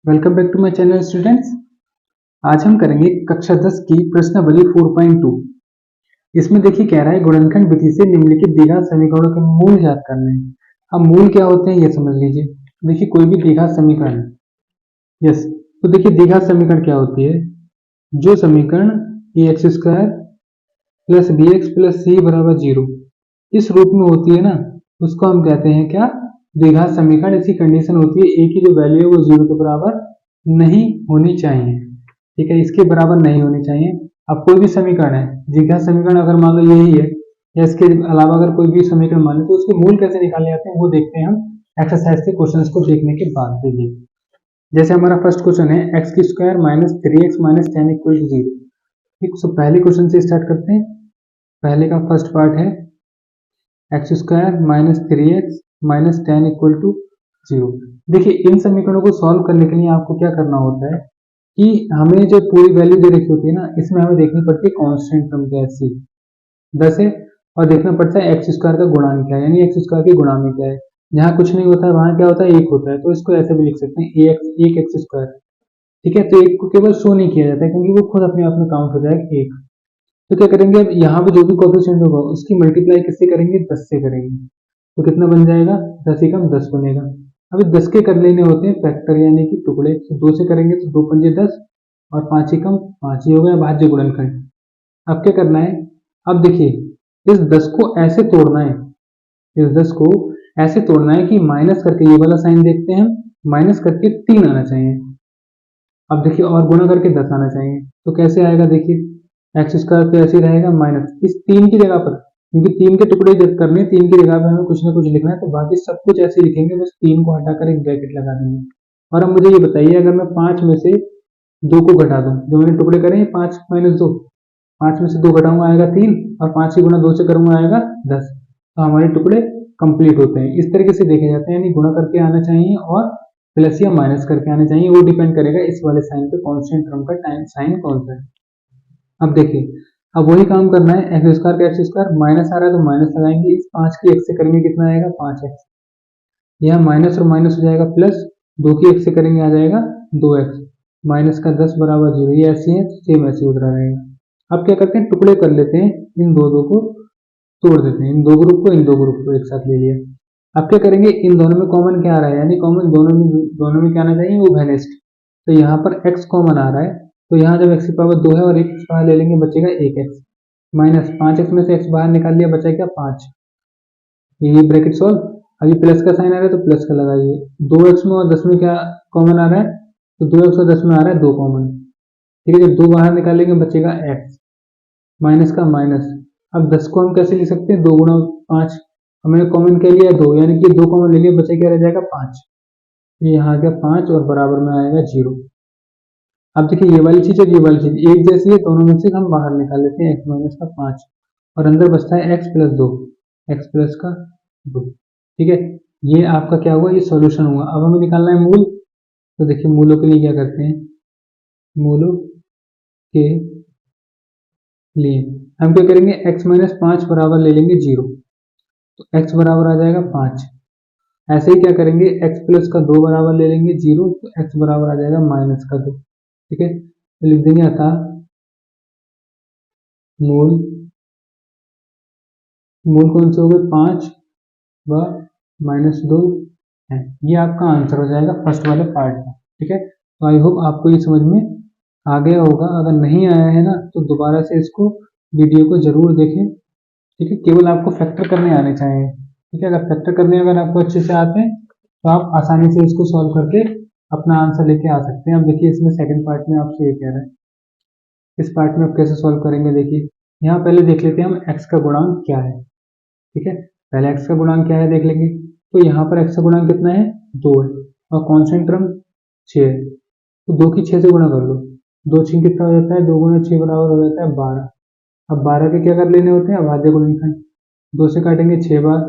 Welcome back to my channel students. आज हम करेंगे कक्षा 10 की प्रश्नावली 4.2। इसमें देखिए कह रहा है गुणनखंड विधि से निम्नलिखित द्विघात समीकरणों के मूल ज्ञात करने हैं। अब मूल क्या होते हैं ये समझ लीजिए। देखिए कोई भी द्विघात समीकरण, यस, तो देखिए द्विघात समीकरण क्या होती है। जो समीकरण ax square plus B X plus C बराबर 0 इस रूप में होती है ना, उसको हम कहते हैं क्या, द्विघात समीकरण। ऐसी कंडीशन होती है ए की जो वैल्यू है वो 0 के बराबर नहीं होनी चाहिए। ठीक है, इसके बराबर नहीं होनी चाहिए। अब कोई भी समीकरण है, द्विघात समीकरण अगर मान लो यही है या इसके अलावा अगर कोई भी समीकरण मान लो, तो उसके मूल कैसे निकाले जाते हैं वो देखते हैं हम एक्सरसाइज के क्वेश्चंस को देखने के बाद। देखिए जैसे हमारा फर्स्ट क्वेश्चन है एक्स की square minus 3x minus 10 equal to 0। ठीक, तो पहले क्वेश्चन से स्टार्ट करते हैं। पहले का फर्स्ट पार्ट है x square minus 3x minus 10 equal to 0। देखिए इन समीकरणों को सॉल्व करने के लिए आपको क्या करना होता है कि हमें जो पूरी वैल्यू दे रखी होती है ना, इसमें हमें देखनी पड़ती है कांस्टेंट टर्म क्या है, सी 10 है, और देखना पड़ता है एक्स स्क्वायर का गुणांक क्या है, यानी एक्स स्क्वायर की गुणा में क्या है। जहाँ कुछ नहीं होता है वहां क्या होता है, एक होता है, तो इसको ऐसे भी लिख सकते हैं एक एक्स स्क्वायर। ठीक है, तो एक को केवल शो नहीं किया जाता है क्योंकि वो खुद अपने आप में काउंट हो जाएगा एक। तो क्या करेंगे, अब यहाँ पे जो भी कोएफिशिएंट होगा उसकी मल्टीप्लाई किससे करेंगे, 10 से करेंगे। तो कितना बन जाएगा, 10 एकम 10 बनेगा। अभी 10 के कर लेने होते हैं फैक्टर यानी कि टुकड़े, तो 2 से करेंगे तो 2 पंजे 10 और 5 एकम 5 ही हो गया भाज्य गुणनखंड। अब क्या करना है, अब देखिए इस 10 को ऐसे तोड़ना है, इस 10 को ऐसे तोड़ना है कि माइनस करके ये वाला साइन देखते हैं, माइनस करके 3 आना चाहिए। अब देखिए और गुणा करके 10 आना चाहिए, तो कैसे आएगा, देखिए एक्स स्क्वायर तो ऐसे ही रहेगा माइनस इस 3 की जगह पर, क्योंकि 3 के टुकड़े जब करने हैं 3 की जगह पे हमें कुछ ना कुछ लिखना है, तो बाकी सब कुछ ऐसे ही लिखेंगे, बस 3 को हटाकर एक ब्रैकेट लगा देंगे। और अब मुझे ये बताइए, अगर मैं 5 में से 2 को घटा दूं, जो मैंने टुकड़े करे हैं 5 माइनस 2, 5 में से 2 घटाऊंगा आएगा 3, और 5 ही गुणा 2 से करूंगा आएगा 10। तो हमारे टुकड़े कंप्लीट होते हैं। इस तरीके से देखे जाते हैं, यानी गुणा करके आना चाहिए और प्लस या माइनस करके आने चाहिए, वो डिपेंड करेगा इस वाले साइन पे कांस्टेंट टर्म का टाइम साइन कौन सा है। अब देखिए अब वही काम करना है, एक्स स्क्वायर का एक्स स्क्वायर माइनस आ रहा है तो माइनस लगाएंगे, इस 5 की एक्स से करेंगे कितना आएगा 5x, यहाँ माइनस और माइनस हो जाएगा प्लस, 2 की एक्स से करेंगे आ जाएगा 2x, माइनस का 10 बराबर 0, ये ऐसी है सेम ऐसे उधरा रहेगा। अब क्या करते हैं, टुकड़े कर लेते हैं, इन दो को तोड़ देते हैं, इन दो ग्रुप को एक साथ ले लिया। अब क्या करेंगे, इन दोनों में कॉमन क्या आ रहा है, यानी कॉमन दोनों में क्या आना चाहिए, वो वेनिस्ट। तो यहाँ पर x कॉमन आ रहा है, तो यहाँ जब x की पावर 2 है और एक x बाहर ले लेंगे बचेगा 1x, माइनस 5x में से x बाहर निकाल लिया बचा क्या 5, ये ब्रैकेट सॉल्व। अभी प्लस का साइन आ रहा है तो प्लस का लगाइए, 2x में और 10 में क्या कॉमन आ रहा है, तो 2x और 10 में आ रहा है 2 कॉमन। ठीक है, जब 2 बाहर निकालेंगे बचेगा x, माइनस का माइनस। अब 10 को हम कैसे लिख सकते हैं, 2 गुणा 5, हमने कॉमन क्या लिया 2, यानी कि 2 कॉमन ले लिया, बचा क्या रह जाएगा 5, ये यहाँ आ गया 5 और बराबर में आएगा 0। अब देखिए ये वाली चीज और ये वाली चीज एक जैसी है, दोनों में से हम बाहर निकाल लेते हैं x माइनस का 5 और अंदर बचता है x प्लस 2, x प्लस का 2। ठीक है, ये आपका क्या हुआ, ये सॉल्यूशन हुआ। अब हमें निकालना है मूल, तो देखिए मूलों के लिए क्या करते हैं, मूलों के लिए हम क्या करेंगे, x माइनस 5 बराबर ले लेंगे 0, तो x बराबर आ जाएगा 5। ऐसे ही क्या करेंगे, x प्लस का 2 बराबर ले लेंगे 0, तो x बराबर आ जाएगा माइनस का 2। ठीक है, तो लिख देंगे अतः मूल, मूल कौन से हो गए 5 व माइनस 2 है। ये आपका आंसर हो जाएगा फर्स्ट वाले पार्ट का। ठीक है, तो आई होप आपको ये समझ में आ गया होगा। अगर नहीं आया है ना तो दोबारा से इसको वीडियो को जरूर देखें। ठीक है, केवल आपको फैक्टर करने आने चाहिए। ठीक है, अगर फैक्टर करने अगर आपको अच्छे से आते हैं तो आप आसानी से इसको सॉल्व करके अपना आंसर लेके आ सकते हैं। अब देखिए इसमें सेकंड पार्ट में आपसे ये कह रहा है, इस पार्ट में आप कैसे सॉल्व करेंगे। देखिए यहाँ पहले देख लेते हैं हम x का गुणांक क्या है। ठीक है, पहले x का गुणांक क्या है देख लेंगे। तो यहाँ पर x का गुणांक कितना है, 2 है, और कांस्टेंट टर्म 6 है, तो 2 की 6 से गुणा कर लो, 2 6 कितना हो जाता है, 2 गुना 6 बराबर हो जाता है 12। अब 12 के क्या कर लेने होते हैं, अभाज्य गुणनखंड, 2 से काटेंगे 6 बार,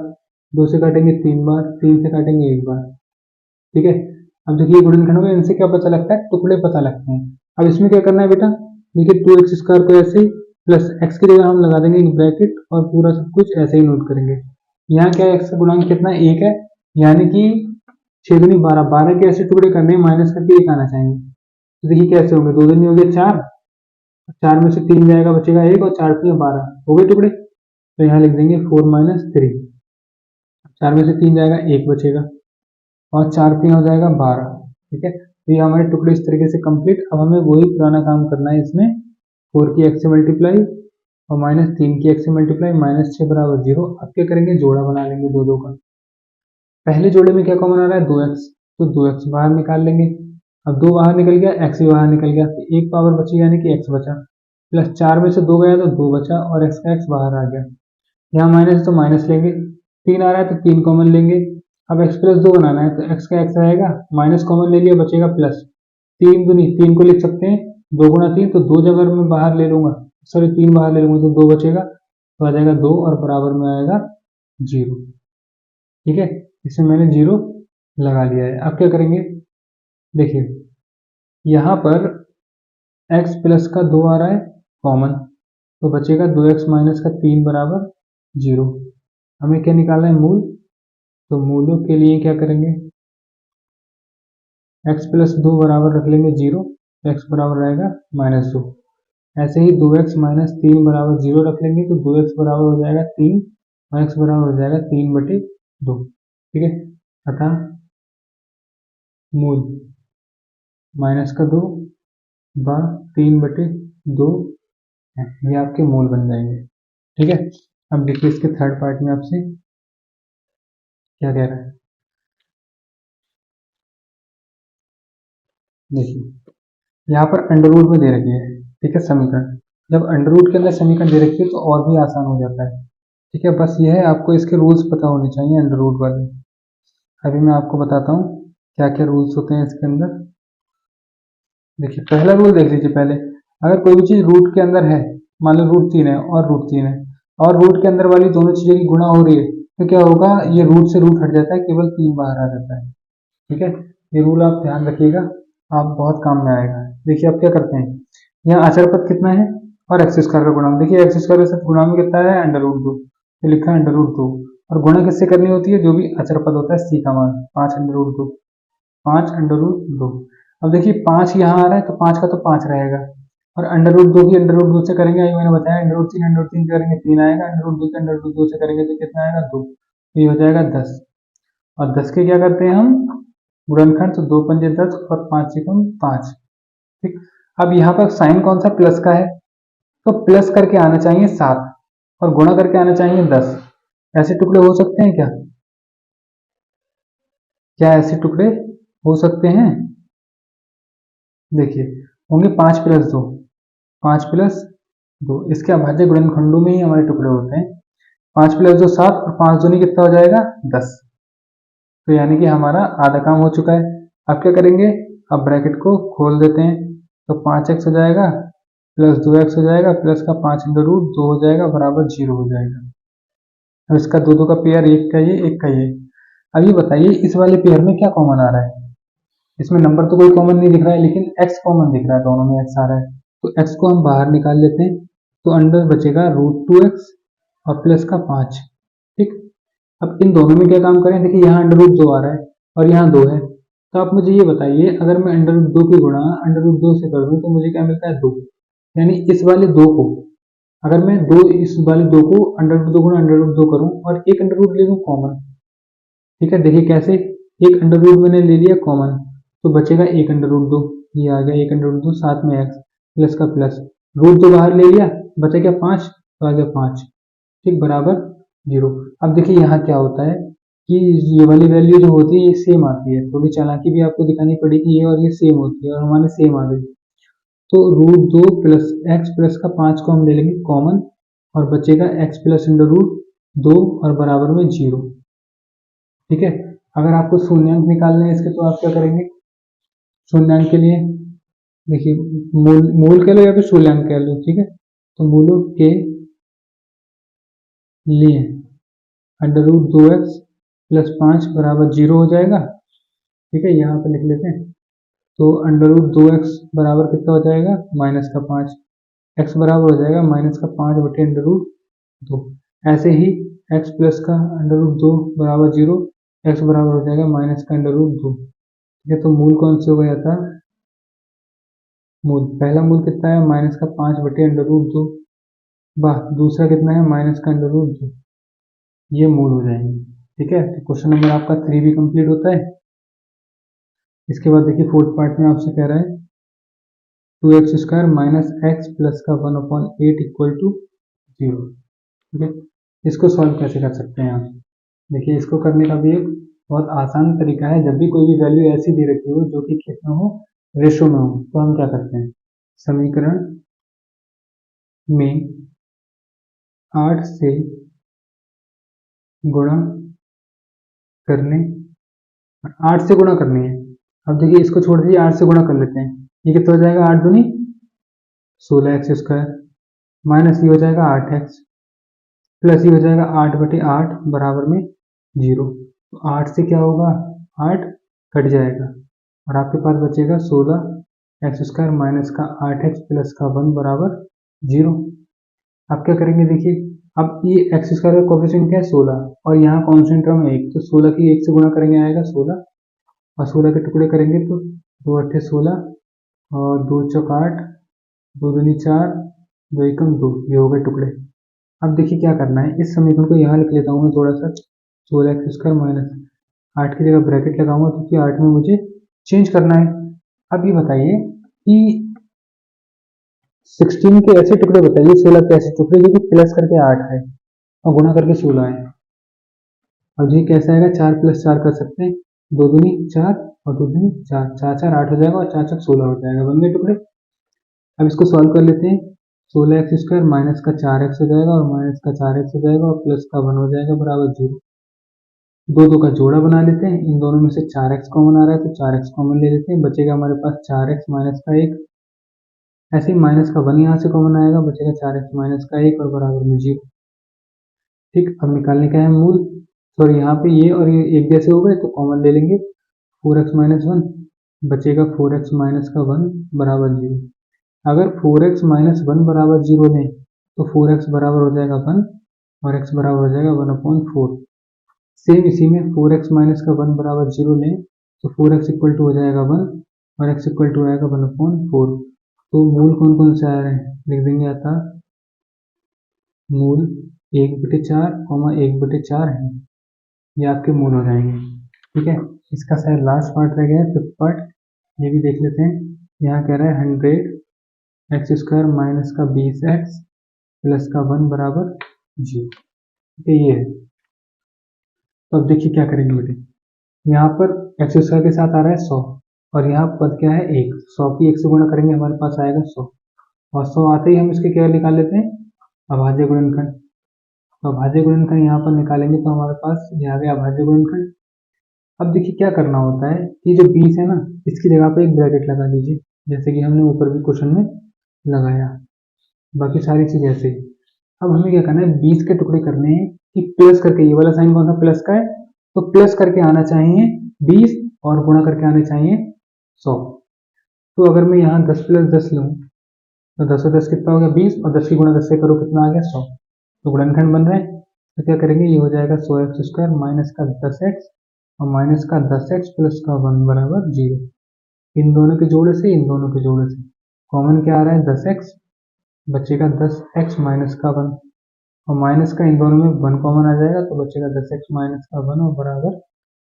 2 से काटेंगे 3 बार, 3 से काटेंगे 1 बार। ठीक है, अब देखिए गुणनखंड में इनसे क्या पता लगता है, टुकड़े पता लगते हैं। अब इसमें क्या करना है बेटा, देखिए 2x स्क्वायर को ऐसे ही प्लस x की जगह हम लगा देंगे एक ब्रैकेट और पूरा सब कुछ ऐसे ही नोट करेंगे। यहाँ क्या है, x का गुणांक कितना है, 1 है, यानी कि 6 दूनी 12, 12 के ऐसे टुकड़े करने माइनस करके एक आना चाहिए। तो देखिए कैसे होंगे, 2 दूनी हो गया 4, 4 में से 3 जाएगा बचेगा 1 और 4 3 12 हो गए टुकड़े। तो यहाँ लिख देंगे 4 माइनस 3, 4 में से 3 जाएगा 1 बचेगा और 4 3 हो जाएगा 12। ठीक है, तो ये हमारे टुकड़े इस तरीके से कंप्लीट। अब हमें वही पुराना काम करना है इसमें, 4 की x से मल्टीप्लाई और माइनस 3 की x से मल्टीप्लाई, माइनस 6 बराबर 0। अब क्या करेंगे, जोड़ा बना लेंगे दो दो का। पहले जोड़े में क्या कॉमन आ रहा है, 2x, तो 2x बाहर निकाल लेंगे। अब 2 बाहर निकल गया, x भी बाहर निकल गया, तो एक पावर बची यानी कि x बचा, प्लस 4 में से 2 गया तो 2 बचा और x का x बाहर आ गया। यहाँ माइनस तो माइनस लेंगे, 3 आ रहा है तो 3 कॉमन लेंगे। अब x प्लस 2 बनाना है तो x का x रहेगा, माइनस कॉमन ले लिया बचेगा प्लस, 3 दूनी 3 को लिख सकते हैं 2 गुणा 3, तो 2 जब अगर मैं बाहर ले लूंगा, सॉरी 3 बाहर ले लूंगा तो 2 बचेगा, तो आ जाएगा 2 और बराबर में आएगा 0। ठीक है, इसमें मैंने 0 लगा लिया है। अब क्या करेंगे, देखिए यहाँ पर x प्लस का 2 आ रहा है कॉमन, तो बचेगा 2x माइनस का 3 बराबर 0। हमें क्या निकालना है, मूल। तो मूलों के लिए क्या करेंगे, x प्लस 2 बराबर रख लेंगे 0, तो x बराबर रहेगा -2। ऐसे ही 2x माइनस 3 बराबर 0 रख लेंगे तो 2x बराबर हो जाएगा 3 और x बराबर हो जाएगा 3/2। ठीक है, अतः मूल माइनस का 2 व 3/2 है, ये आपके मूल बन जाएंगे। ठीक है, अब देखिए इसके थर्ड पार्ट में आपसे क्या कह रहा है, देखिए यहाँ पर अंडर रूट में दे रखी है। ठीक है, समीकरण जब अंडर रूट के अंदर समीकरण दे रखी है तो और भी आसान हो जाता है। ठीक है, बस यह है आपको इसके रूल्स पता होने चाहिए अंडर रूट वाले। अभी मैं आपको बताता हूँ क्या क्या रूल्स होते हैं इसके अंदर। देखिए पहला रूल देख लीजिए पहले, अगर कोई भी चीज रूट के अंदर है, मान लो रूट 3 है और रूट 3 है और रूट के अंदर वाली दोनों चीजें की गुणा हो रही है, तो क्या होगा, ये रूट से रूट हट जाता है, केवल 3 बाहर आ जाता है। ठीक है, ये रूल आप ध्यान रखिएगा, आप बहुत काम में आएगा। देखिए अब क्या करते हैं, यहाँ अचर पद कितना है और एक्स स्क्वायर का गुणा, देखिए एक्स स्क्वायर के साथ गुणा में कितना है, अंडर रूट 2, तो लिखा है अंडर रूट 2, और गुणा किससे करनी होती है, जो भी अचर पद होता है सी का मान, 5 अंडर रूट 2, 5 अंडर रूट 2। अब देखिए 5 यहाँ आ रहा है तो 5 का तो 5 रहेगा, और अंडर रूट 2 की अंडर रूट 2 से करेंगे, अभी मैंने बताया अंडर रूट 3 करेंगे 3 आएगा, अंडर रूट 2 के अंडर रूट 2 से करेंगे तो कितना आएगा 2, तो ये हो जाएगा 10। और 10 के क्या करते हैं हम, गुणनखंड, तो 2 पंजे 10 और 5 चिकम 5। ठीक, अब यहाँ पर साइन कौन सा, प्लस का है, तो प्लस करके आना चाहिए 7 और गुणा करके आना चाहिए 10। ऐसे टुकड़े हो सकते हैं क्या, क्या ऐसे टुकड़े हो सकते हैं, देखिए होंगे 5 प्लस 2, 5 प्लस 2, इसके अभाज्य गुणनखंडों में ही हमारे टुकड़े होते हैं। 5 प्लस 2 7 और 5 दूनी कितना हो जाएगा 10, तो यानी कि हमारा आधा काम हो चुका है। अब क्या करेंगे, अब ब्रैकेट को खोल देते हैं, तो 5x हो जाएगा प्लस 2x हो जाएगा प्लस का 5 अंडर रूट 2 हो जाएगा बराबर 0 हो जाएगा। अब इसका दो दो का पेयर, एक का ये एक का ये। अब ये बताइए इस वाले पेयर में क्या कॉमन आ रहा है, इसमें नंबर तो कोई कॉमन नहीं दिख रहा है लेकिन x कॉमन दिख रहा है, दोनों में x आ रहा है, तो x को हम बाहर निकाल लेते हैं, तो अंडर बचेगा रूट 2x और प्लस का 5। ठीक, अब इन दोनों में क्या काम करें, देखिए यहाँ अंडर रूट 2 आ रहा है और यहाँ 2 है, तो आप मुझे ये बताइए अगर मैं अंडर रूट 2 की गुणा अंडर रूट 2 से कर दूं तो मुझे क्या मिलता है 2, यानी इस वाले 2 को, अगर मैं दो इस वाले 2 को अंडर रूट 2 गुणा अंडर रूट 2 करूं और एक अंडर रूट ले लूं कॉमन। ठीक है, देखिए कैसे, एक अंडर रूट मैंने ले लिया कॉमन, तो बचेगा एक अंडर रूट 2, ये आ गया एक अंडर रूट 2, साथ में एक्स प्लस का प्लस, रूट 2 बाहर ले लिया, बचा क्या 5, तो आ गया 5। ठीक, बराबर 0। अब देखिए यहाँ क्या होता है कि ये वाली वैल्यू जो होती है ये सेम आती है, थोड़ी चालाकी भी आपको दिखानी पड़ेगी, ये और ये सेम होती है और हमारे सेम आ गई, तो रूट 2 प्लस एक्स प्लस का 5 को हम ले लेंगे कॉमन और बचेगा एक्स प्लस अंडर रूट 2 और बराबर में 0। ठीक है, अगर आपको शून्यांक निकालने हैं इसके तो आप क्या करेंगे, शून्यांक के लिए देखिए मूल कह लो या फिर शून्यांक कह लो, ठीक है, तो मूलों के लिए अंडर रूट 2x प्लस 5 बराबर 0 हो जाएगा। ठीक है, यहाँ पे लिख लेते हैं, तो अंडर रूट 2x बराबर कितना हो जाएगा माइनस का 5, x बराबर हो जाएगा माइनस का 5 बटे अंडर रूट 2। ऐसे ही x प्लस का अंडर रूट 2 बराबर 0, एक्स बराबर हो जाएगा माइनस का अंडर रूट 2। ठीक है, तो मूल कौन से हो गया था? मूल पहला मूल कितना है? माइनस का 5/√2। वाह, दूसरा कितना है? माइनस का अंडर रूट 2। ये मूल हो जाएंगे। ठीक है, तो क्वेश्चन नंबर आपका 3 भी कंप्लीट होता है। इसके बाद देखिए फोर्थ पार्ट में आपसे कह रहा है 2x² माइनस एक्स प्लस का 1/8 इक्वल टू 0। ठीक है, इसको सॉल्व कैसे कर सकते हैं आप? देखिए, इसको करने का भी एक बहुत आसान तरीका है। जब भी कोई भी वैल्यू ऐसी दे रखी हो जो कि कितना हो, रेशो में हो, तो हम क्या करते हैं? समीकरण में 8 से गुणा करने, 8 से गुणा करनी है। अब देखिए, इसको छोड़ दीजिए, 8 से गुणा कर लेते हैं। ये कितना हो जाएगा? 8 दूनी 16x² माइनस ये हो जाएगा 8x प्लस ये हो जाएगा 8/8 बराबर में 0। तो 8 से क्या होगा? 8 कट जाएगा और आपके पास बचेगा 16x² माइनस का 8x प्लस का 1 बराबर 0। आप क्या करेंगे? देखिए, अब ये x² का कोफिशिएंट क्या है? 16 और यहाँ कॉन्स्टेंट टर्म है 1, तो 16 की 1 से गुणा करेंगे आएगा 16 और 16 के टुकड़े करेंगे तो 2 8 16 और 2 चौक 8, 2 दूनी 4, 2 एकम 2, ये हो गए टुकड़े। अब देखिए क्या करना है, इस समीकरण को यहाँ लिख लेता हूँ मैं थोड़ा सा। 16x² माइनस 8 की जगह ब्रैकेट लगाऊंगा क्योंकि 8 में मुझे चेंज करना है। अब ये बताइए कि 16 के ऐसे टुकड़े बताइए, 16 के ऐसे टुकड़े जो कि प्लस करके 8 है और गुणा करके 16 है। अब ये कैसे आएगा? 4 + 4 कर सकते हैं, 2 दूनी 4 और 2 दूनी 4, 4 4 8 हो जाएगा और 4 4 16 हो जाएगा, बन गए टुकड़े। अब इसको सॉल्व कर लेते हैं। 16x² माइनस का 4x हो जाएगा और माइनस का 4x हो जाएगा और प्लस का 1 हो जाएगा बराबर 0। दो दो का जोड़ा बना लेते हैं, इन दोनों में से 4x कॉमन आ रहा है तो 4x कॉमन ले लेते हैं, बचेगा हमारे पास 4x माइनस का 1। ऐसे ही माइनस का 1 यहाँ से कॉमन आएगा, बचेगा 4x माइनस का 1 और बराबर में 0। ठीक, अब निकालने का है मूल। सॉरी, यहाँ पे ये और ये एक जैसे हो गए तो कॉमन ले लेंगे। 4x माइनस 1 बचेगा 4x माइनस का 1 बराबर 0। अगर 4x माइनस 1 बराबर 0 लें तो 4x बराबर हो जाएगा 1 और x बराबर हो जाएगा 1/4। सेम इसी में 4x माइनस का 1 बराबर 0 लें तो 4x इक्वल टू हो जाएगा 1 और x इक्वल टू आएगा 1/4। तो मूल कौन कौन से आ रहे हैं? लिख देंगे आता मूल 1/4, 1/4 है, ये आपके मूल हो जाएंगे। ठीक है, इसका शायद लास्ट पार्ट रह गया है, फिफ्थ पार्ट, ये भी देख लेते हैं। यहाँ कह रहा है 100x² माइनस का 20x प्लस का 1 बराबर 0। ठीक है, ये है। तो अब देखिए क्या करेंगे बेटे, यहाँ पर x² के साथ आ रहा है 100 और यहाँ पद क्या है 1, 100 की 1 से गुणा करेंगे हमारे पास आएगा 100 और 100 आते ही हम इसके क्या निकाल लेते हैं? अभाज्य गुणनखंड। तो अभाज्य गुणनखंड यहाँ पर निकालेंगे तो हमारे पास ये आ गया अभाज्य गुणनखंड। अब देखिए क्या करना होता है, ये जो 20 है ना, इसकी जगह पे एक ब्रैकेट लगा दीजिए, जैसे कि हमने ऊपर भी क्वेश्चन में लगाया, बाकी सारी चीज ऐसे ही। अब हमें क्या करना है, 20 के टुकड़े करने हैं कि प्लस करके, ये वाला साइन कौन सा प्लस का है, तो प्लस करके आना चाहिए 20 और गुणा करके आने चाहिए 100। तो अगर मैं यहाँ 10 + 10 लूँ तो 10 और 10 कितना हो गया? 20 और 10 की गुणा 10 से करो कितना आ गया? 100। तो गुणनखंड बन रहे हैं, तो क्या करेंगे, ये हो जाएगा 100x² माइनस का 10x और माइनस का 10x प्लस का 1 बराबर 0। इन दोनों के जोड़े से, इन दोनों के जोड़े से कॉमन क्या आ रहा है? 10x, बचेगा 10x माइनस का 1 और माइनस का इन दोनों में 1 कॉमन आ जाएगा तो बचेगा 10x माइनस का 1 और बराबर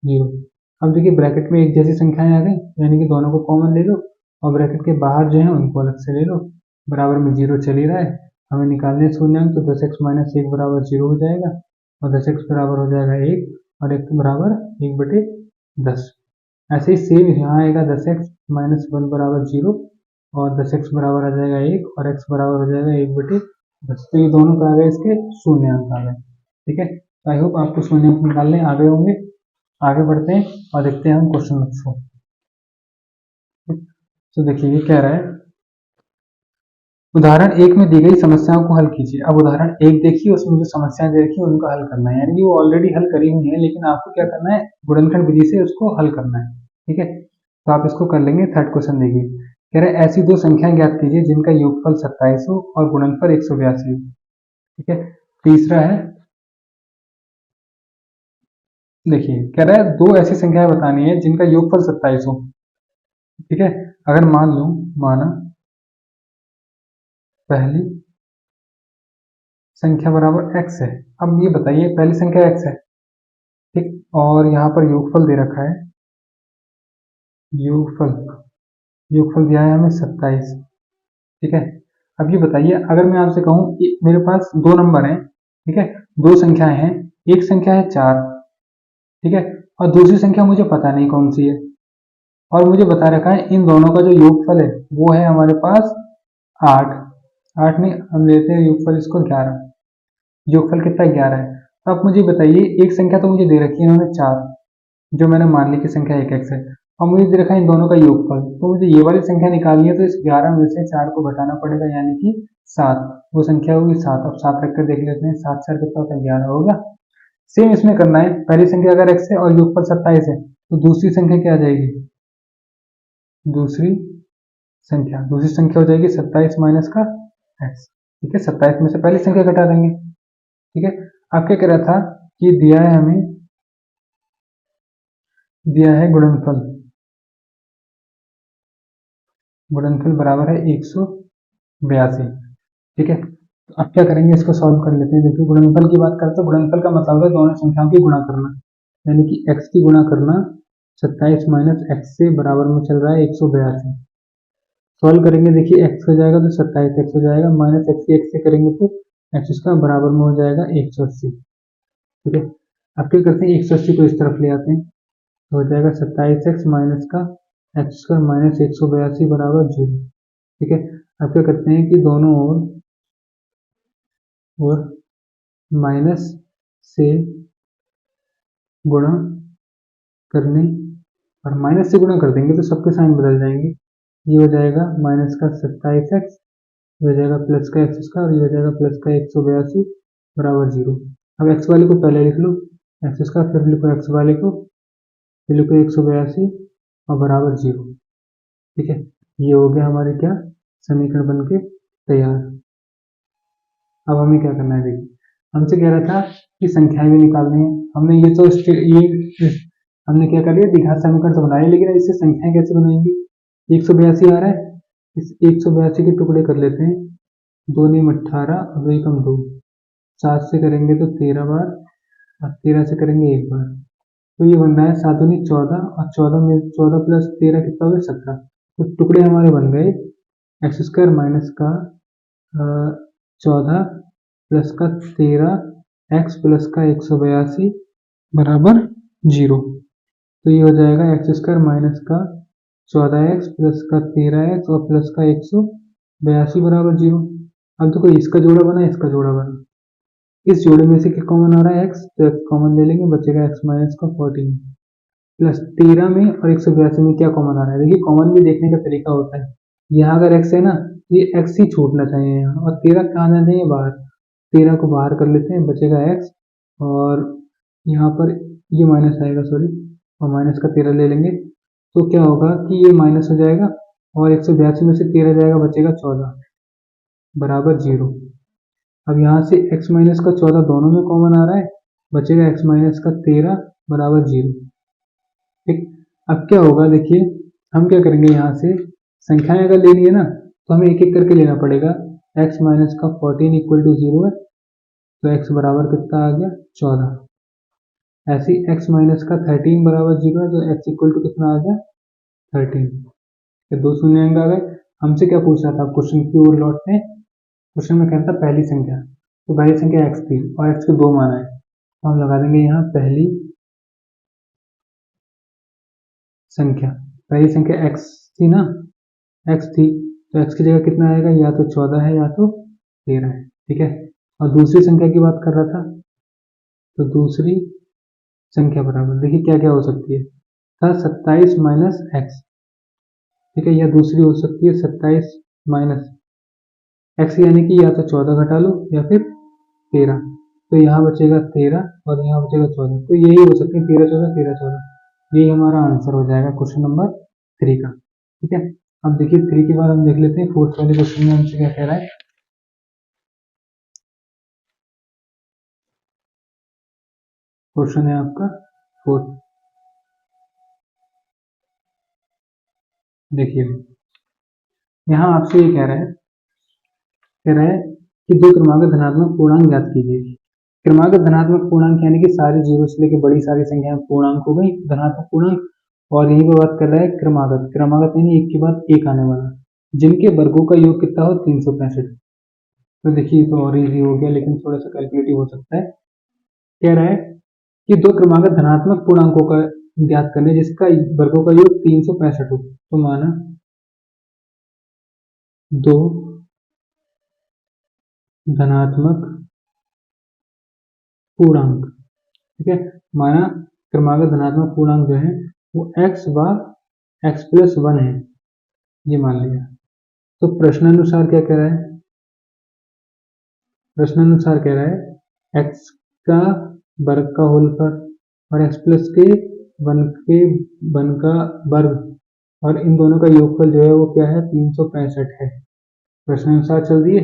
0। अब देखिए ब्रैकेट में एक जैसी संख्याएं आ गई, यानी कि दोनों को कॉमन ले लो और ब्रैकेट के बाहर जो है उनको अलग से ले लो, बराबर में 0 चल ही रहा है, हमें निकालने शून्यांक, तो 10x माइनस 1 बराबर 0 हो जाएगा और 10x बराबर हो जाएगा 1 और 1 बराबर 1/10। ऐसे ही सेम यहाँ आएगा 10x माइनस 1 बराबर 0 और 10x बराबर आ जाएगा 1 और x बराबर हो जाएगा 1/10। तो ये दोनों क्या आ गए? इसके शून्यांक आ गए। ठीक है, आई होप आपको शून्यांक निकालने आ गए होंगे। आगे बढ़ते हैं और देखते हैं हम क्वेश्चन नंबर 4। तो देखिए ये कह रहा है उदाहरण 1 में दी गई समस्याओं को हल कीजिए। अब उदाहरण 1 देखिए, उसमें जो समस्याएं दे रखी है उनको हल करना है, यानी कि वो ऑलरेडी हल करी हुई है लेकिन आपको क्या करना है, गुणनखंड विधि से उसको हल करना है। ठीक है, तो आप इसको कर लेंगे। थर्ड क्वेश्चन देखिए, कह रहे हैं ऐसी दो संख्याएं ज्ञात कीजिए जिनका योगफल 27 हो और गुणनफल 182 हो। ठीक है, तीसरा है देखिए कह रहा है दो ऐसी संख्याएं बतानी है जिनका योगफल 27 हो। ठीक है, अगर मान लो, माना पहली संख्या बराबर x है। अब ये बताइए पहली संख्या x है, ठीक, और यहाँ पर योगफल दे रखा है, योगफल योगफल दिया है हमें 27। ठीक है, अब ये बताइए अगर मैं आपसे कहूँ कि मेरे पास दो नंबर हैं, ठीक है, दो संख्याएं हैं, एक संख्या है 4, ठीक है, और दूसरी संख्या मुझे पता नहीं कौन सी है, और मुझे बता रखा है इन दोनों का जो योगफल है वो है हमारे पास 8। 8 नहीं, हम लेते हैं योगफल इसको 11, योगफल कितना 11 है। तो आप मुझे बताइए एक संख्या तो मुझे दे रखी है इन्होंने 4, जो मैंने मान ली कि संख्या एक एक्स है, और मुझे दे रखा है इन दोनों का योगफल, तो मुझे ये वाली संख्या निकालनी है, तो इस 11 में से 4 को घटाना पड़ेगा, यानी कि 7, वो संख्या होगी 7। अब 7 रख कर देख लेते हैं, 7 4 कितना होता है 11 हो गया। सेम इसमें करना है, पहली संख्या अगर एक्स है और योगफल 27 है, तो दूसरी संख्या क्या आ जाएगी, दूसरी संख्या हो जाएगी 27 माइनस का एक्स। ठीक है, 27 में से पहली संख्या घटा देंगे। ठीक है, अब क्या कह रहा था कि दिया है हमें, दिया है गुणनफल, गुणनफल बराबर है 182। ठीक है, तो अब क्या करेंगे, इसको सॉल्व कर लेते हैं। देखिए गुणनफल की बात करते हैं, गुणनफल का मतलब होता है दोनों संख्याओं की गुणा करना, यानी कि x की गुणा करना 27 माइनस एक्स से बराबर में चल रहा है 182। सॉल्व करेंगे, देखिए x हो जाएगा तो 27 x हो जाएगा, माइनस एक्स की x से करेंगे तो एक्स इसका बराबर में हो जाएगा 180। ठीक है, अब क्या करते हैं 180 को इस तरफ ले आते हैं, तो हो जाएगा 27x माइनस का एक्स स्क्वायर माइनस 182 बराबर 0। ठीक है, अब क्या करते हैं कि दोनों और माइनस से गुणा करने, और माइनस से गुणा कर देंगे तो सबके साइन बदल जाएंगे, ये हो जाएगा माइनस का 27x, ये हो जाएगा प्लस का एक्स स्क्वायर, और ये हो जाएगा प्लस का 182 बराबर 0। अब एक्स वाले को पहले लिख लो, एक्स स्क्वायर, फिर लिखो एक्स वाले को, फिर लिखो 182 और बराबर 0। ठीक है, ये हो गया हमारे क्या, समीकरण बन के तैयार। अब हमें क्या करना है, देखिए हमसे कह रहा था कि संख्याएं भी निकालनी है, हमने ये तो ये हमने क्या कर लिया, द्विघात समीकरण तो बनाया, लेकिन अब इससे संख्याएं कैसे बनाएंगे। 182 आ रहा है, इस 182 के टुकड़े कर लेते हैं, 2 नीम 18 और 2 एकम 2, 7 से करेंगे तो 13 बार, और 13 से करेंगे एक बार, तो ये बन रहा है 7 दूनी 14, और 14 में 14 प्लस 13 कितना हो गया 17। तो टुकड़े हमारे बन गए एक्स स्क्वायर माइनस का 14 प्लस का 13 एक्स प्लस का 182 बराबर 0। तो ये हो जाएगा एक्स स्क्वायर माइनस का 14x प्लस का 13x और प्लस का 182 बराबर 0। अब देखो इसका जोड़ा बना, इसका जोड़ा बना, इस जोड़े में से क्या कॉमन आ रहा है x, तो x कॉमन ले लेंगे, बचेगा x माइनस का 14 प्लस 13 में और 182 में क्या कॉमन आ रहा है। देखिए कॉमन भी देखने का तरीका होता है, यहाँ अगर x है ना, ये x ही छूटना चाहिए यहाँ, और 13 कहाँ जाना चाहिए बाहर, 13 को बाहर कर लेते हैं, बचेगा x, और यहाँ पर ये माइनस आएगा, सॉरी, और माइनस का 13 ले लेंगे, तो क्या होगा कि ये माइनस हो जाएगा, और 182 में से 13 जाएगा, बचेगा 14 बराबर 0। अब यहाँ से x माइनस का 14 दोनों में कॉमन आ रहा है, बचेगा x माइनस का 13 बराबर 0। ठीक, अब क्या होगा, देखिए हम क्या करेंगे, यहाँ से संख्याएं अगर लेनी है ना, तो हमें एक एक करके लेना पड़ेगा। x माइनस का 14 इक्वल टू 0 है, तो x बराबर कितना आ गया 14। ऐसे ही x माइनस का 13 बराबर 0 है, तो x इक्वल टू कितना आ गया 13। तो दो शून्य अंक आ गए। हमसे क्या पूछ रहा था, क्वेश्चन की ओर लौटते हैं। क्वेश्चन में कहता था पहली संख्या, तो पहली संख्या x थी और x को 2 माना है, तो हम लगा देंगे यहाँ पहली संख्या, पहली संख्या x थी ना, x थी, तो x की जगह कितना आएगा, या तो 14 है या तो 13 है। ठीक है, और दूसरी संख्या की बात कर रहा था, तो दूसरी संख्या बराबर, देखिए क्या क्या हो सकती है, था 27 माइनस एक्स। ठीक है, या दूसरी हो सकती है 27 माइनस एक्स, यानी कि या तो 14 घटा लो या फिर 13, तो यहाँ बचेगा 13 और यहाँ बचेगा 14, तो यही हो सकती है 13 14 13 14, यही हमारा आंसर हो जाएगा क्वेश्चन नंबर 3 का। ठीक है, अब देखिए 3 के बाद हम देख लेते हैं फोर्थ वाले क्वेश्चन में हमसे क्या कह रहा है। क्वेश्चन है आपका फोर्थ। देखिए यहाँ आपसे ये कह रहा है कि दो क्रमागत धनात्मक पूर्णांक ज्ञात कीजिए। क्रमागत धनात्मक पूर्णांक यानी कि सारे जीरो से लेकर बड़ी सारी संख्या पूर्णांक हो गई धनात्मक पूर्णांक। और यहीं पर बात कर रहा है क्रमागत। क्रमागत यानी एक के बाद एक आने वाला, जिनके वर्गों का योग कितना हो 365। तो देखिए तो और इजी हो गया, लेकिन थोड़ा सा कैलकुलेटिव हो सकता है। कह रहा है कि दो क्रमागत धनात्मक पूर्णांकों का ज्ञात करने जिसका वर्गों का योग 365 हो। तो माना दो धनात्मक पूर्णांक, ठीक है। माना क्रमागत धनात्मक पूर्णांक जो है वो x व x प्लस 1 है, ये मान लिया। तो प्रश्नानुसार क्या कह रहा है, प्रश्नानुसार कह रहा है x का वर्ग का होलकर और x प्लस के वन का वर्ग और इन दोनों का योगफल जो है वो क्या है 365 है। प्रश्नानुसार चल दिए।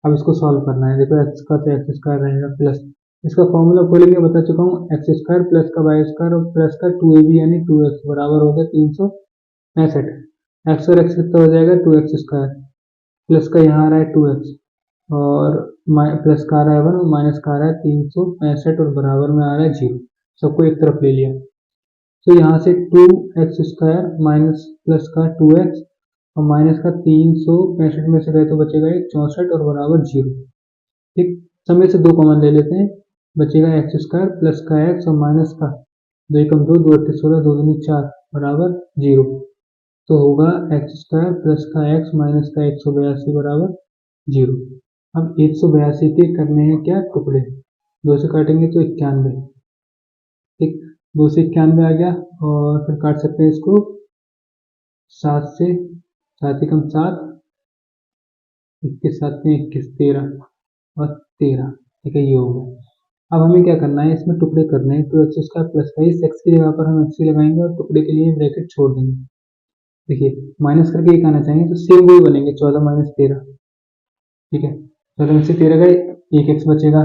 अब इसको सॉल्व करना है। देखो x का तो एक्स स्क्वायर रहेगा प्लस इसका फॉर्मूला खोलेंगे, बता चुका हूँ, एक्स स्क्वायर प्लस का वाई स्क्वायर और प्लस का 2ab यानी 2x बराबर हो गया 365। एक्स और एक्स कितना हो जाएगा 2x स्क्वायर प्लस का यहाँ आ रहा है 2x और प्लस का आ रहा है 1 और माइनस का आ रहा है 365 और बराबर में आ रहा है 0। सबको एक तरफ ले लिया। तो यहाँ से 2x स्क्वायर माइनस प्लस का 2x और माइनस का 365 में से गए तो बचेगा 64 और बराबर 0। ठीक, सब में से दो कॉमन ले लेते हैं, बचेगा एक्स स्क्वायर प्लस का एक्स और माइनस का 2 एकम 2 2 अट्ठे 16 2 दूनी 4 बराबर 0। तो होगा एक्स स्क्वायर प्लस का एक्स माइनस का 182 बराबर 0। अब 182 के करने हैं क्या टुकड़े, 2 से काटेंगे तो 91। ठीक, 2 से 91 आ गया और फिर काट सकते हैं इसको 7 से, 7 एकम 7, 21 7 में 21 13 और 13। ठीक है, ये हो गया। अब हमें क्या करना है, इसमें टुकड़े करने हैं। तो एक्स स्क्वायर प्लस का इस एक्स की जगह पर हम एक्स लगाएंगे और टुकड़े के लिए ब्रैकेट छोड़ देंगे। देखिए माइनस करके एक आना चाहेंगे तो सेम वही बनेंगे 14 माइनस 13। ठीक है, 14 में से 13 गए, एक एक्स बचेगा।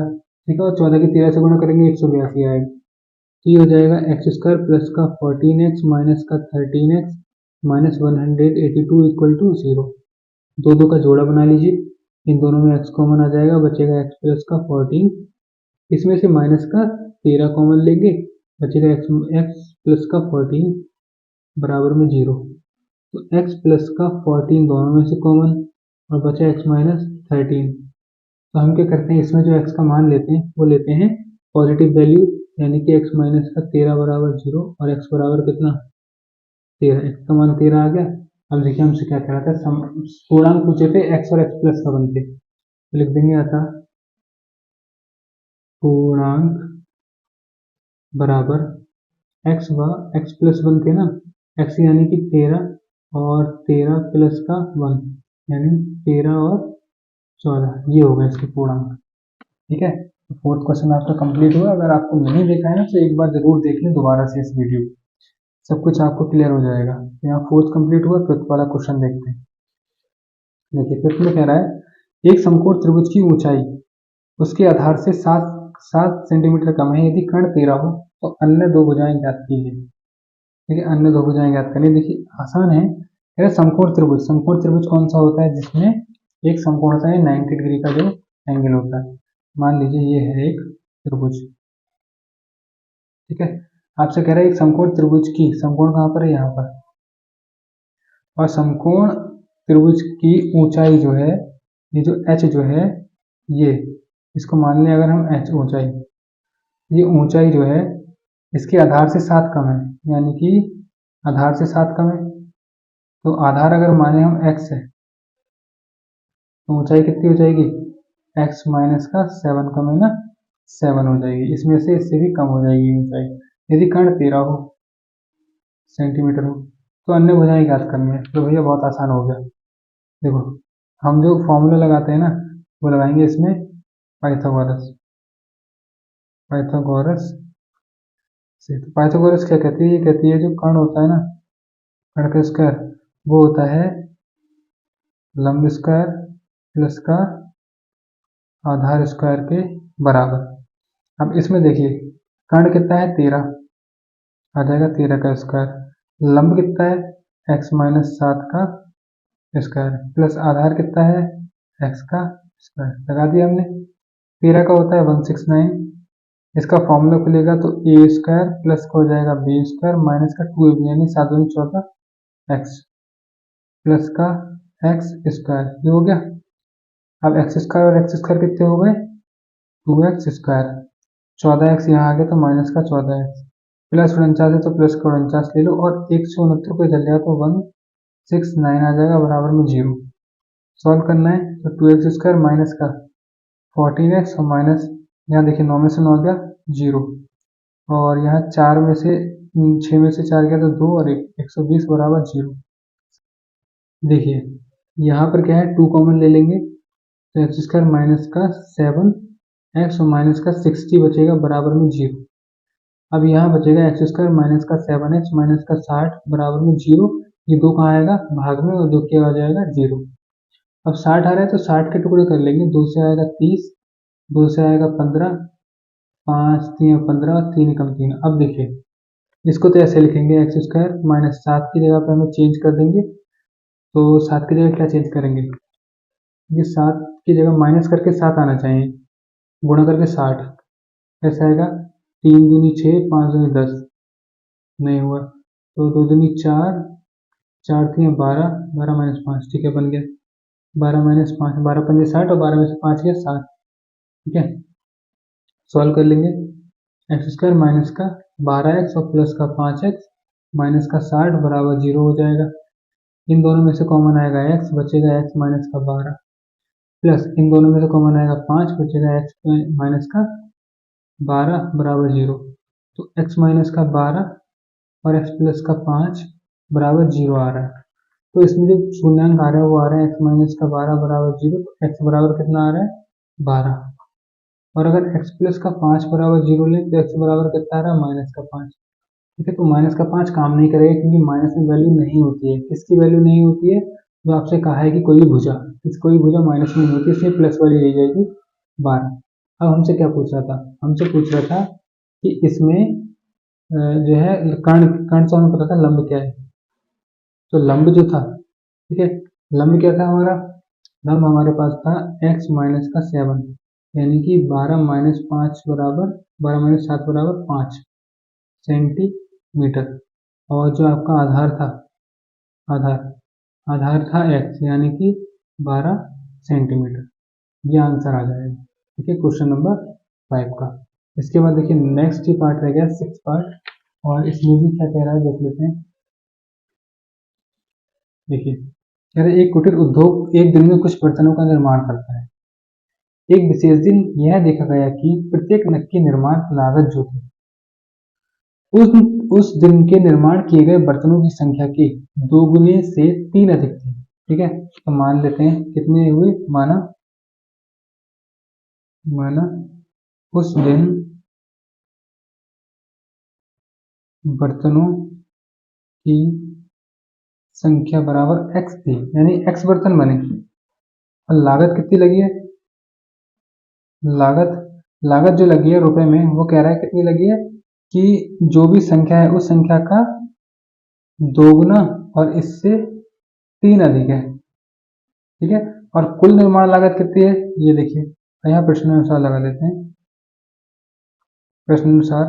ठीक है, और 14 की 13 से गुणा करेंगे 182 आएगा। तो ये हो जाएगा एक्स स्क्वायर प्लस का 14x माइनस का 13x माइनस 182 इक्वल टू 0। दो दो का जोड़ा बना लीजिए, इन दोनों में x कॉमन आ जाएगा, बचेगा x प्लस का 14। इसमें से माइनस का 13 कॉमन लेंगे, बचेगा x प्लस का 14 बराबर में 0। तो x प्लस का 14 दोनों में से कॉमन और बचा x माइनस 13। तो हम क्या करते हैं, इसमें जो x का मान लेते हैं वो लेते हैं पॉजिटिव वैल्यू, यानी कि x माइनस का 13 बराबर 0 और x बराबर कितना 13, x का मान 13 आ गया। अब देखिए हमसे क्या कह रहा था, पूर्णांक पूछे थे x और x प्लस का बनते, तो लिख देंगे आता पूर्णांक बराबर x व x प्लस 1 के ना, x यानी कि 13 और 13 प्लस का 1 यानी 13 और 14, ये होगा इसके पूर्णांक। ठीक है, तो फोर्थ क्वेश्चन आपका कंप्लीट हुआ। अगर आपको नहीं देखा है ना तो एक बार जरूर देख लें दोबारा से इस वीडियो, सब कुछ आपको क्लियर हो जाएगा। यहाँ फोर्थ कंप्लीट हुआ, फिफ्थ वाला क्वेश्चन देखते हैं। देखिए फिफ्थ में कह रहा है एक समकोण त्रिभुज की ऊंचाई उसके आधार से 7 सेंटीमीटर कम है यदि कर्ण 13 हो तो अन्य दो भुजाएं ज्ञात कीजिए। ठीक है, अन्य दो भुजाएं ज्ञात करनी। देखिए आसान है, कह समकोण त्रिभुज। समकोण त्रिभुज कौन सा होता है, जिसमें एक समकोण होता है 90 डिग्री का जो एंगल होता है। मान लीजिए ये है एक त्रिभुज। ठीक है, आपसे कह रहा है एक समकोण त्रिभुज की, समकोण कहाँ पर है यहाँ पर, और समकोण त्रिभुज की ऊंचाई जो है, ये जो h जो है, ये इसको मान लें अगर हम h ऊंचाई, ये ऊंचाई जो है इसके आधार से 7 कम है, यानी कि आधार से 7 कम है। तो आधार अगर माने हम x है तो ऊंचाई कितनी हो जाएगी, x माइनस का 7 कम है ना, 7 हो जाएगी। इसमें से इससे भी कम हो जाएगी ऊंचाई। यदि कर्ण 13 हो सेंटीमीटर हो तो अन्य भुजाएं ज्ञात करनी है। तो भैया बहुत आसान हो गया। देखो हम जो फॉर्मूला लगाते हैं ना वो लगाएंगे इसमें पाइथागोरस। पाइथागोरस से तो पाइथागोरस क्या कहती है, ये कहती है जो कर्ण होता है ना, कर्ण का स्क्वायर वो होता है लंब स्क्वायर प्लस का आधार स्क्वायर के बराबर। अब इसमें देखिए कर्ण कितना है 13, आ जाएगा 13 का स्क्वायर। लंब कितना है x माइनस 7 का स्क्वायर प्लस आधार कितना है x का स्क्वायर, लगा दिया हमने। 13 का होता है 169। इसका फॉर्मूला खुलेगा तो ए स्क्वायर प्लस का हो जाएगा बी स्क्वायर माइनस का 2ab यानी 7 दूनी 14 एक्स प्लस का एक्स स्क्वायर, ये हो गया। अब एक्स स्क्वायर और एक्स स्क्वायर कितने हो गए 2x स्क्वायर, 14x यहाँ आ गया तो माइनस का 14x प्लस 49 है तो प्लस का 49 ले लो और 169 को इधर ले आओ तो 169 आ जाएगा बराबर में 0। सॉल्व करना है तो 2x स्क्वायर माइनस का 14x और माइनस यहाँ देखिए 9 में से 9 गया 0 और यहाँ 4 में से 6 में से 4 गया तो 2 और 120 बराबर 0। देखिए यहाँ पर क्या है 2 कॉमन ले लेंगे तो एक्स स्क्वायर माइनस का 7x और माइनस का 60 बचेगा बराबर में 0। अब यहाँ बचेगा एक्स स्क्वायर माइनस का 7x माइनस का 60 बराबर में 0। ये 2 कहाँ आएगा भाग में और 2 क्या आ जाएगा 0। अब 60 आ रहा है तो 60 के टुकड़े कर लेंगे, 2 से आएगा 30, 2 से आएगा 15, 5 3 15 और 3 कम 3। अब देखिए इसको तो ऐसे लिखेंगे एक्स स्क्वायर माइनस 7 की जगह पे हमें चेंज कर देंगे, तो 7 की जगह क्या चेंज करेंगे, ये 7 की जगह माइनस करके 7 आना चाहिए, गुणा करके 60 कैसे आएगा 3 दूनी 6 5 दूनी 10 नहीं हुआ तो 2 दूनी 4 4 3 12 12 माइनस 5 ठीक है बन गया 12 माइनस 5 12 पंजे 60 और 12 में से 5 गया 7। ठीक है सॉल्व कर लेंगे एक्स स्क्वायर माइनस का 12x और प्लस का 5x माइनस का 60 बराबर 0 हो जाएगा। इन दोनों में से कॉमन आएगा x बचेगा x माइनस का 12 प्लस इन दोनों में से कॉमन आएगा 5 बचेगा x माइनस का 12 बराबर 0। तो x माइनस का 12 और x प्लस का 5 बराबर 0 आ रहा है। तो इसमें जो शून्यांक आ रहा है वो आ रहा है x माइनस का 12 बराबर 0, तो x बराबर कितना आ रहा है 12। और अगर x प्लस का 5 बराबर 0 लें तो x बराबर कितना आ रहा है माइनस का 5। ठीक है तो माइनस का 5 काम नहीं करेगा क्योंकि माइनस में वैल्यू नहीं होती है। किसकी वैल्यू नहीं होती है, जो आपसे कहा है कि कोई भुजा, कोई भुजा माइनस में नहीं होती, इसलिए प्लस वाली ले जाएगी 12। अब हमसे क्या पूछ रहा था, हमसे पूछ रहा था कि इसमें जो है कर्ण कर्ण से हमें पता था लंब क्या है, तो लंब जो था ठीक है लंब क्या था हमारा, लंब हमारे पास था x माइनस का 7 यानी कि 12 माइनस 5 बराबर 12 माइनस 7 बराबर 5 सेंटीमीटर। और जो आपका आधार था आधार आधार था x यानी कि 12 सेंटीमीटर। ये आंसर आ जाएगा। ठीक है क्वेश्चन नंबर 5 का। इसके बाद देखिए नेक्स्ट ही पार्ट रह गया 6 पार्ट, और इसमें भी क्या कह रहा है देख लेते हैं। देखिए कह रहे एक कुटीर उद्योग एक दिन में कुछ बर्तनों का निर्माण करता है। एक विशेष दिन यह देखा गया कि प्रत्येक नग की निर्माण लागत जो थी उस उस दिन के निर्माण किए गए बर्तनों की संख्या के दोगुने से 3 अधिक थी। ठीक है तो मान लेते हैं कितने हुए, माना माना उस दिन बर्तनों की संख्या बराबर x थी, यानी x बर्तन बने और लागत कितनी लगी है, लागत लागत जो लगी है रुपए में वो कह रहा है कितनी लगी है कि जो भी संख्या है उस संख्या का दोगुना और इससे 3 अधिक है। ठीक है और कुल निर्माण लागत कितनी है ये देखिए, तो यहाँ प्रश्न अनुसार लगा देते हैं। प्रश्न अनुसार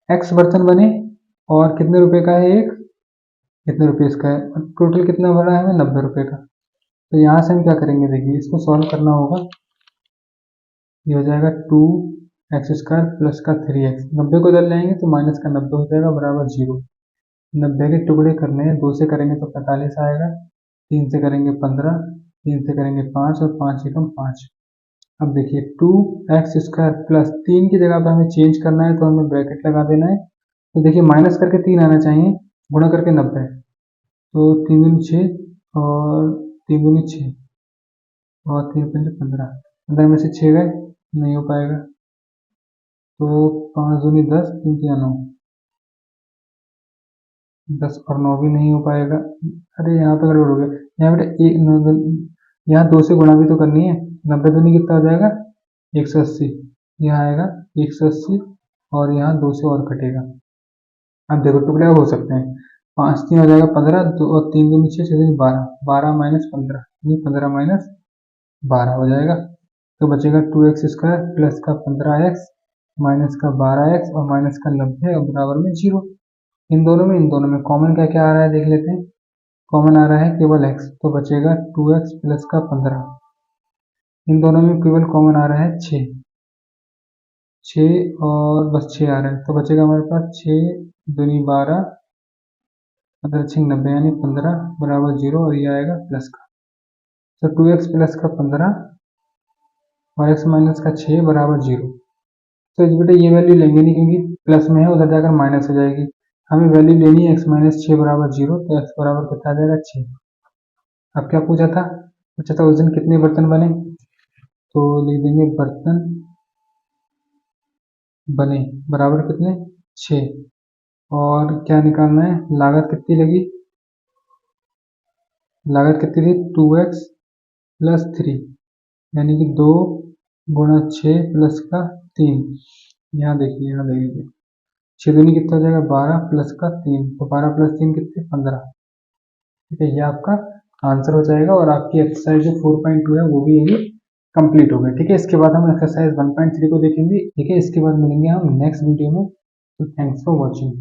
x बर्तन बने और कितने रुपए का है एक, कितने रुपए इसका है और टोटल कितना भरा है हमें 90 रुपए का। तो यहाँ से हम क्या करेंगे देखिए इसको सॉल्व करना होगा, ये हो जाएगा 2x स्क्वायर प्लस का 3x, 90 को इधर लाएंगे तो माइनस का 90 हो जाएगा बराबर 0। 90 के टुकड़े करने हैं, 2 से करेंगे तो 45 आएगा, 3 से करेंगे 15, 3 से करेंगे 5 और 5 एकम 5। अब देखिए 2x स्क्वायर प्लस 3 की जगह पे हमें चेंज करना है तो हमें ब्रैकेट लगा देना है। तो देखिए माइनस करके 3 आना चाहिए, गुणा करके 90, तो 3 दूनी 6 और 3 दूनी 6 और 3 पंजे 15, 15 में से 6 गए नहीं हो पाएगा, तो 5 दूनी 10, 3 तिया 9, 10 और 9 भी नहीं हो पाएगा। अरे यहाँ पे गड़बड़ हो गया, यहाँ पे यहाँ 2 से गुणा भी तो करनी है, 90 दूनी कितना हो जाएगा 180, यहाँ आएगा 180 और यहाँ 2 से और कटेगा। अब देखो टुकड़े अब हो सकते हैं, 5 3 हो जाएगा 15, 2 और 3 दूनी 6, 6 दूनी 12, 12 माइनस 15 यानी 15 माइनस 12 हो जाएगा। तो बचेगा 2x² प्लस का 15x माइनस का 12x और माइनस का 90 और बराबर में 0। इन दोनों में कॉमन क्या क्या आ रहा है देख लेते हैं। कॉमन आ रहा है केवल x, तो बचेगा 2x प्लस का 15। इन दोनों में केवल कॉमन आ रहा है 6, 6 और बस 6 आ रहा है, तो बचेगा हमारे पास 6 दूनी 12, 15 6 90 यानी 15 बराबर 0 और ये आएगा प्लस का। तो 2x प्लस का 15 और x माइनस का 6 बराबर 0। तो इस बेटा ये वैल्यू लेंगे नहीं क्योंकि प्लस में है, उधर जाकर माइनस हो जाएगी। हमें वैल्यू लेनी है x माइनस 6 बराबर 0, तो x बराबर कितना आ जाएगा 6। अब क्या पूछा था, पूछा था उस दिन कितने बर्तन बने, तो लिख देंगे बर्तन बने बराबर कितने 6। और क्या निकालना है, लागत कितनी लगी, लागत कितनी थी 2x प्लस 3 यानी कि 2 गुणा 6 प्लस का 3। यहाँ देखिए, यहाँ देख लीजिए, 6 दूनी कितना हो जाएगा 12 प्लस का 3, तो 12 प्लस 3 कितने 15। ठीक है, ये आपका आंसर हो जाएगा और आपकी एक्सरसाइज जो 4.2 है वो भी यही कंप्लीट हो गई। ठीक है, इसके बाद हम एक्सरसाइज 1.3 को देखेंगे। ठीक है, इसके बाद मिलेंगे हम नेक्स्ट वीडियो में। तो थैंक्स फॉर वॉचिंग।